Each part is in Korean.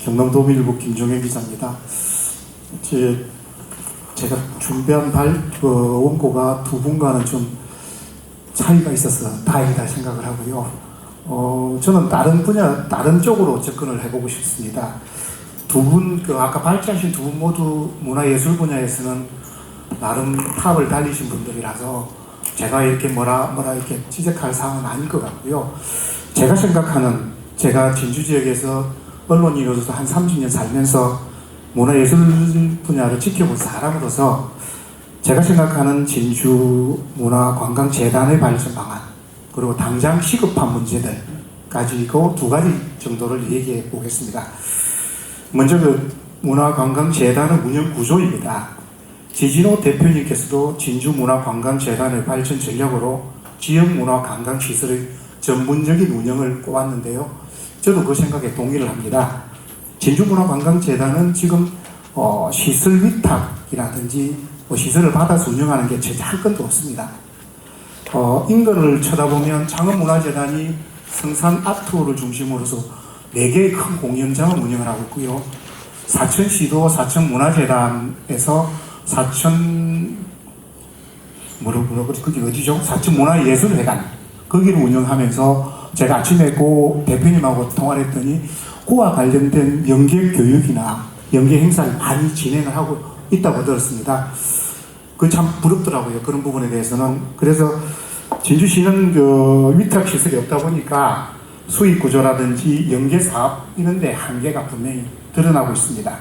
경남도민일보 김종현 기자입니다. 제가 준비한 원고가 두 분과는 좀 차이가 있어서 다행이다 생각을 하고요. 저는 다른 분야, 다른 쪽으로 접근을 해보고 싶습니다. 두 분, 아까 발제하신 두 분 모두 문화예술 분야에서는 나름 탑을 달리신 분들이라서 제가 이렇게 뭐라 이렇게 지적할 사항은 아닐 것 같고요. 제가 생각하는, 제가 진주 지역에서 언론인으로서 한 30년 살면서 문화예술 분야를 지켜본 사람으로서 제가 생각하는 진주 문화관광재단의 발전 방안, 그리고 당장 시급한 문제들 가지고 두 가지 정도를 얘기해 보겠습니다. 먼저 문화관광재단의 운영 구조입니다. 지진호 대표님께서도 진주문화관광재단의 발전 전략으로 지역문화관광시설의 전문적인 운영을 꼽았는데요. 저도 그 생각에 동의를 합니다. 진주문화관광재단은 지금 시설 위탁이라든지 시설을 받아서 운영하는 게 전혀 할 건도 없습니다. 인근을 쳐다보면 창원문화재단이 성산 아트홀을 중심으로서 4개의 큰 공연장을 운영을 하고 있고요. 사천시도 사천문화재단에서 그게 어디죠? 사천문화예술회관 거기를 운영하면서 제가 아침에 고 대표님하고 통화를 했더니 그와 관련된 연계 교육이나 연계 행사를 많이 진행을 하고 있다고 들었습니다. 그 참 부럽더라고요. 그런 부분에 대해서는. 그래서 진주시는 위탁시설이 없다 보니까 수익 구조라든지 연계 사업 이런 데 한계가 분명히 드러나고 있습니다.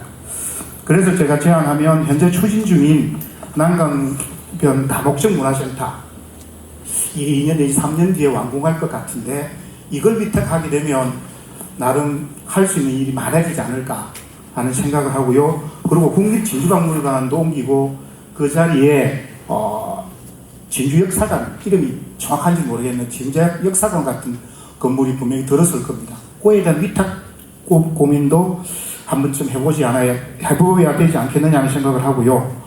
그래서 제가 제안하면 현재 추진 중인 난강변 다목적 문화센터 이게 2년 내지 3년 뒤에 완공할 것 같은데 이걸 위탁하게 되면 나름 할 수 있는 일이 많아지지 않을까 하는 생각을 하고요. 그리고 국립진주박물관도 옮기고 그 자리에 진주역사관, 이름이 정확한지 모르겠는데 진주역사관 같은 건물이 분명히 들었을 겁니다. 그에 대한 위탁 고민도 한 번쯤 해보야 되지 않겠느냐 하는 생각을 하고요.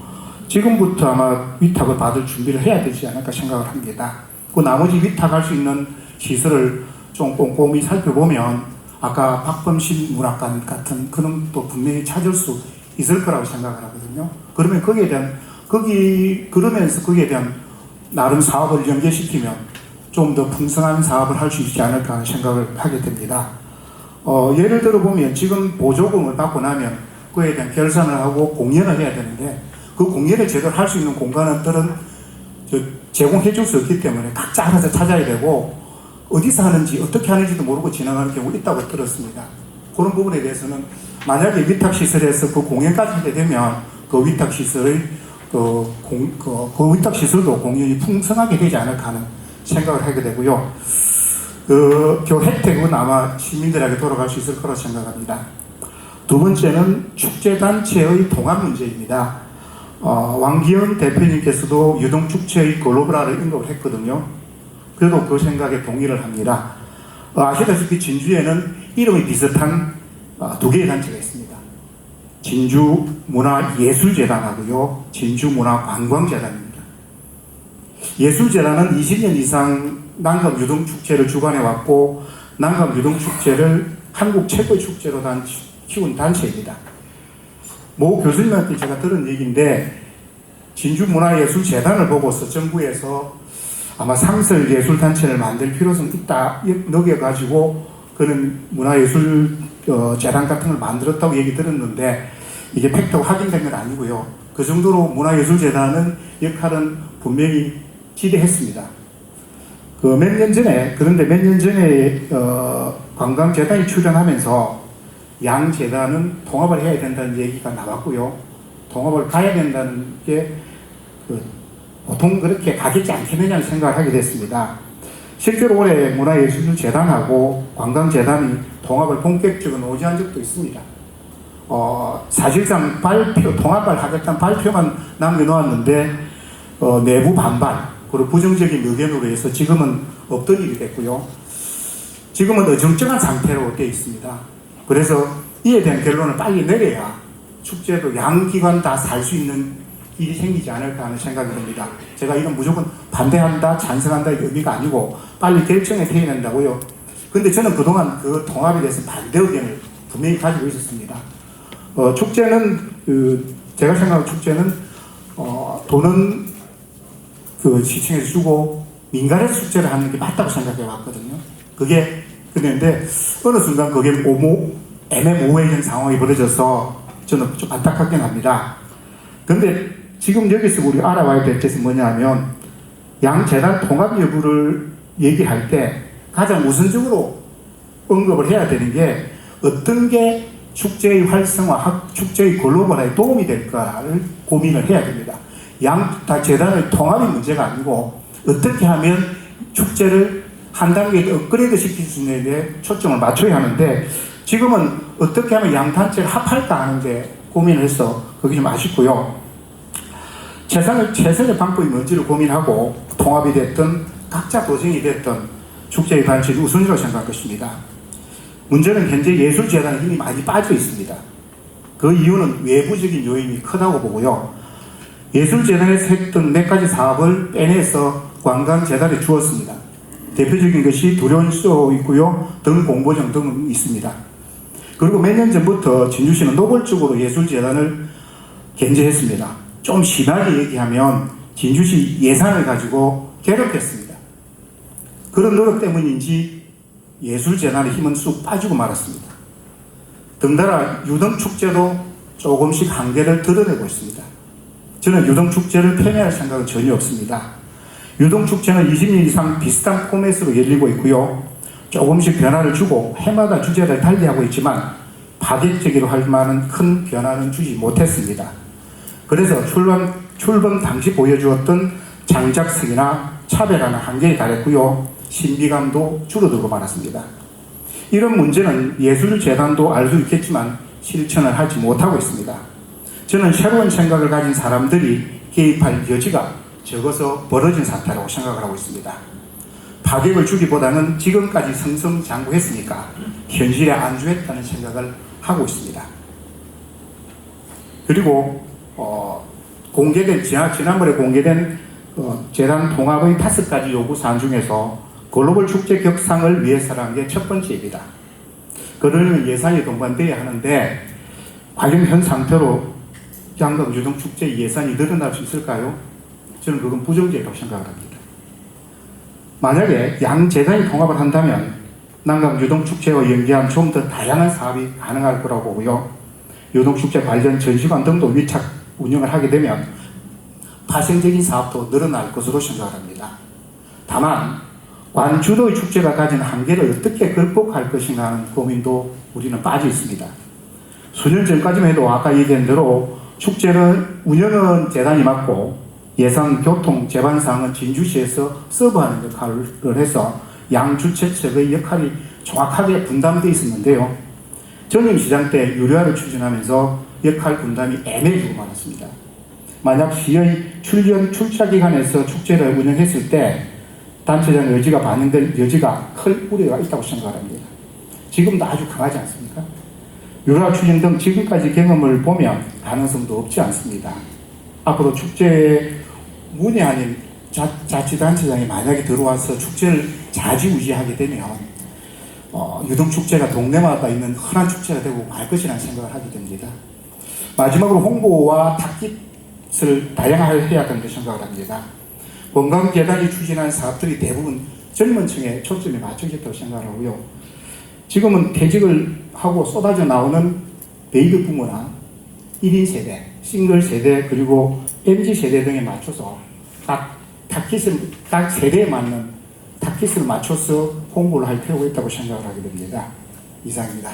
지금부터 아마 위탁을 받을 준비를 해야 되지 않을까 생각을 합니다. 그 나머지 위탁할 수 있는 시설을 좀 꼼꼼히 살펴보면 아까 박범신 문학관 같은 그런 또 분명히 찾을 수 있을 거라고 생각을 하거든요. 그러면 그러면서 거기에 대한 나름 사업을 연계시키면 좀 더 풍성한 사업을 할 수 있지 않을까 하는 생각을 하게 됩니다. 예를 들어 보면 지금 보조금을 받고 나면 그에 대한 결산을 하고 공연을 해야 되는데 그 공연을 제대로 할 수 있는 공간들은 제공해 줄 수 없기 때문에 각자 알아서 찾아야 되고 어디서 하는지 어떻게 하는지도 모르고 진행하는 경우가 있다고 들었습니다. 그런 부분에 대해서는 만약에 위탁시설에서 그 공연까지 하게 되면 그 위탁시설의 그 위탁시설도 공연이 풍성하게 되지 않을까 하는 생각을 하게 되고요. 그 혜택은 아마 시민들에게 돌아갈 수 있을 거라고 생각합니다. 두 번째는 축제단체의 통합 문제입니다. 왕기현 대표님께서도 유동축제의 글로벌화를 언급을 했거든요. 그래도 그 생각에 동의를 합니다. 아시다시피 진주에는 이름이 비슷한 두 개의 단체가 있습니다. 진주문화예술재단하고요, 진주문화관광재단입니다. 예술재단은 20년 이상 난감유동축제를 주관해왔고 난감유동축제를 한국 최고의 축제로 키운 단체입니다. 모 교수님한테 제가 들은 얘기인데 진주문화예술재단을 보고서 정부에서 아마 상설예술단체를 만들 필요성이 있다 녹여가지고 그런 문화예술재단 같은 걸 만들었다고 얘기 들었는데 이게 팩트가 확인된 건 아니고요. 그 정도로 문화예술재단은 역할은 분명히 기대했습니다. 그런데 몇 년 전에 관광재단이 출연하면서 양 재단은 통합을 해야 된다는 얘기가 나왔고요. 통합을 가야 된다는 게 보통 그렇게 가겠지 않겠느냐는 생각을 하게 됐습니다. 실제로 올해 문화예술재단하고 관광재단이 통합을 본격적으로 논의한 적도 있습니다. 사실상 통합을 하겠다는 발표만 남겨놓았는데 내부 반발 그리고 부정적인 의견으로 해서 지금은 없던 일이 됐고요. 지금은 어정쩡한 상태로 되어 있습니다. 그래서 이에 대한 결론을 빨리 내려야 축제도 양 기관 다 살 수 있는 일이 생기지 않을까 하는 생각이 듭니다. 제가 이건 무조건 반대한다, 찬성한다의 의미가 아니고 빨리 결정에 태어난다고요. 근데 저는 그동안 그 통합에 대해서 반대 의견을 분명히 가지고 있었습니다. 축제는 제가 생각하는 축제는 돈은 그 시청에서 주고 민간에서 축제를 하는 게 맞다고 생각해 왔거든요. 그게 그랬는데 어느 순간 그게 애매모호해진 상황이 벌어져서 저는 좀 안타깝긴 합니다. 그런데 지금 여기서 우리 알아봐야 될 것은 뭐냐면 양 재단 통합 여부를 얘기할 때 가장 우선적으로 언급을 해야 되는 게 어떤 게 축제의 활성화, 축제의 글로벌화에 도움이 될까를 고민을 해야 됩니다. 양 다 재단의 통합이 문제가 아니고 어떻게 하면 축제를 한 단계 업그레이드 시킬 수 있는 데 초점을 맞춰야 하는데 지금은 어떻게 하면 양 단체를 합할까 하는데 고민을 해서 그게 좀 아쉽고요. 최선의 방법이 뭔지를 고민하고 통합이 됐든 각자 도생이 됐든 축제의 단체를 우선으로 생각할 것입니다. 문제는 현재 예술재단의 힘이 많이 빠져 있습니다. 그 이유는 외부적인 요인이 크다고 보고요. 예술재단에서 했던 몇 가지 사업을 빼내서 관광재단에 주었습니다. 대표적인 것이 두려운쇼 있고요. 등 공보정 등은 있습니다. 그리고 몇 년 전부터 진주시는 노골적으로 예술재단을 견제했습니다. 좀 심하게 얘기하면 진주시 예산을 가지고 괴롭혔습니다. 그런 노력 때문인지 예술재단의 힘은 쑥 빠지고 말았습니다. 덩달아 유등축제도 조금씩 한계를 드러내고 있습니다. 저는 유등축제를 폄훼할 생각은 전혀 없습니다. 유등축제는 20년 이상 비슷한 포맷으로 열리고 있고요. 조금씩 변화를 주고 해마다 주제를 달리하고 있지만 파격적으로 할 만한 큰 변화는 주지 못했습니다. 그래서 출범 당시 보여주었던 장작성이나 차별화는 한계에 달했고요. 신비감도 줄어들고 말았습니다. 이런 문제는 예술재단도 알 수 있겠지만 실천을 하지 못하고 있습니다. 저는 새로운 생각을 가진 사람들이 개입할 여지가 적어서 벌어진 사태라고 생각을 하고 있습니다. 파격을 주기보다는 지금까지 승승장구했으니까 현실에 안주했다는 생각을 하고 있습니다. 그리고 지난번에 공개된 재단 통합의 5가지 요구사항 중에서 글로벌 축제 격상을 위해서라는 게 첫 번째입니다. 그러려면 예산이 동반돼야 하는데 과연 현 상태로 양강 유등축제 예산이 늘어날 수 있을까요? 저는 그건 부정적이라고 생각을 합니다. 만약에 양 재단이 통합을 한다면 남강 유등축제와 연계한 좀 더 다양한 사업이 가능할 거라고 보고요. 유등축제 관련 전시관 등도 위탁 운영을 하게 되면 파생적인 사업도 늘어날 것으로 생각을 합니다. 다만 관주도의 축제가 가진 한계를 어떻게 극복할 것인가 하는 고민도 우리는 빠져 있습니다. 수년 전까지만 해도 아까 얘기한 대로 축제는 운영은 재단이 맡고 예산, 교통, 재반사항은 진주시에서 서브하는 역할을 해서 양 주최 측의 역할이 정확하게 분담되어 있었는데요. 전임시장 때 유료화를 추진하면서 역할 분담이 애매해지고 말았습니다. 만약 시의 출차 기간에서 축제를 운영했을 때 단체장 여지가 반영될 여지가 클 우려가 있다고 생각합니다. 지금도 아주 강하지 않습니까? 유료화 추진 등 지금까지 경험을 보면 가능성도 없지 않습니다. 앞으로 축제 문이 아닌 자치단체장이 만약에 들어와서 축제를 좌지우지하게 되면 유등축제가 동네마다 있는 흔한 축제가 되고 말 것이라는 생각을 하게 됩니다. 마지막으로 홍보와 탑깃을 다양화해야 된다고 생각을 합니다. 관광재단이 추진한 사업들이 대부분 젊은 층에 초점이 맞춰졌다고 생각을 하고요. 지금은 퇴직을 하고 쏟아져 나오는 베이비 부모나 1인 세대, 싱글 세대, 그리고 MZ 세대 등에 맞춰서 각 세대에 맞는 타깃을 맞춰서 홍보를 할 필요가 있다고 생각을 하게 됩니다. 이상입니다.